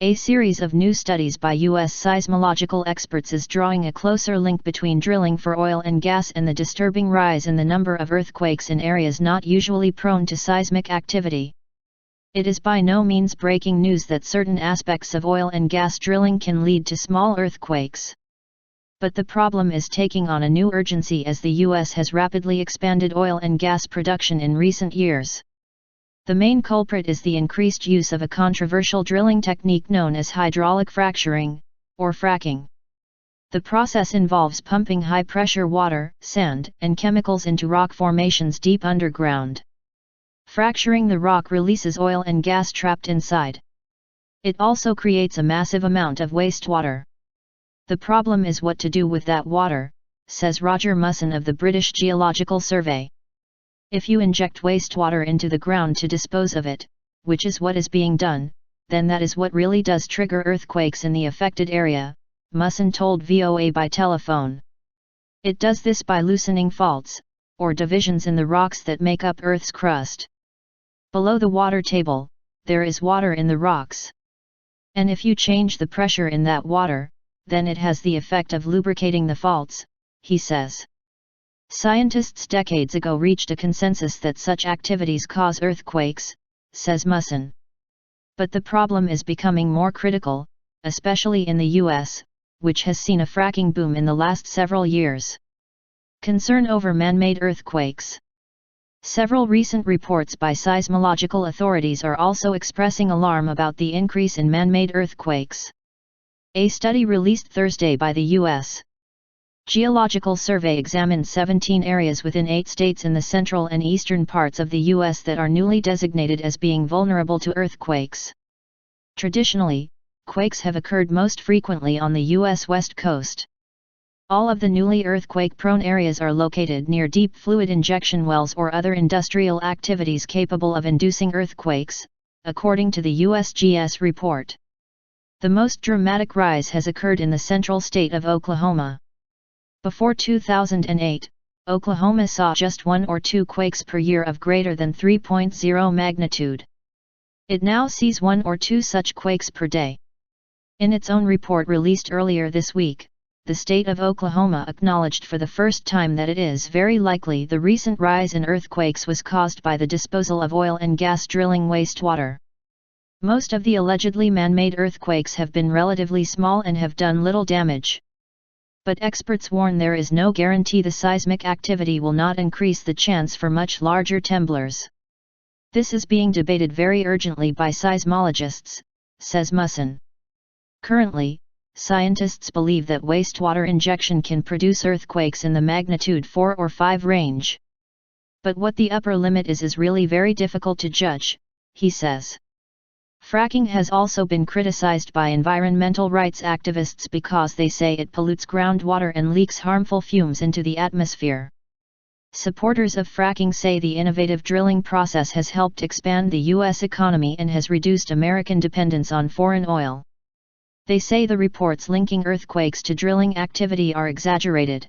A series of new studies by U.S. seismological experts is drawing a closer link between drilling for oil and gas and the disturbing rise in the number of earthquakes in areas not usually prone to seismic activity. It is by no means breaking news that certain aspects of oil and gas drilling can lead to small earthquakes. But the problem is taking on a new urgency as the U.S. has rapidly expanded oil and gas production in recent years. The main culprit is the increased use of a controversial drilling technique known as hydraulic fracturing, or fracking. The process involves pumping high-pressure water, sand, and chemicals into rock formations deep underground. Fracturing the rock releases oil and gas trapped inside. It also creates a massive amount of wastewater. The problem is what to do with that water, says Roger Musson of the British Geological Survey. If you inject wastewater into the ground to dispose of it, which is what is being done, then that is what really does trigger earthquakes in the affected area, Musson told VOA by telephone. It does this by loosening faults, or divisions in the rocks that make up Earth's crust. Below the water table, there is water in the rocks. And if you change the pressure in that water, then it has the effect of lubricating the faults, he says. Scientists decades ago reached a consensus that such activities cause earthquakes, says Musson. But the problem is becoming more critical, especially in the U.S., which has seen a fracking boom in the last several years. Concern over man-made earthquakes. Several recent reports by seismological authorities are also expressing alarm about the increase in man-made earthquakes. A study released Thursday by the U.S. Geological Survey examined 17 areas within 8 states in the central and eastern parts of the U.S. that are newly designated as being vulnerable to earthquakes. Traditionally, quakes have occurred most frequently on the U.S. West Coast. All of the newly earthquake-prone areas are located near deep fluid injection wells or other industrial activities capable of inducing earthquakes, according to the USGS report. The most dramatic rise has occurred in the central state of Oklahoma. Before 2008, Oklahoma saw just 1 or 2 quakes per year of greater than 3.0 magnitude. It now sees 1 or 2 such quakes per day. In its own report released earlier this week, the state of Oklahoma acknowledged for the first time that it is very likely the recent rise in earthquakes was caused by the disposal of oil and gas drilling wastewater. Most of the allegedly man-made earthquakes have been relatively small and have done little damage. But experts warn there is no guarantee the seismic activity will not increase the chance for much larger temblors. This is being debated very urgently by seismologists, says Musson. Currently, scientists believe that wastewater injection can produce earthquakes in the magnitude 4 or 5 range. But what the upper limit is really very difficult to judge, he says. Fracking has also been criticized by environmental rights activists because they say it pollutes groundwater and leaks harmful fumes into the atmosphere. Supporters of fracking say the innovative drilling process has helped expand the U.S. economy and has reduced American dependence on foreign oil. They say the reports linking earthquakes to drilling activity are exaggerated.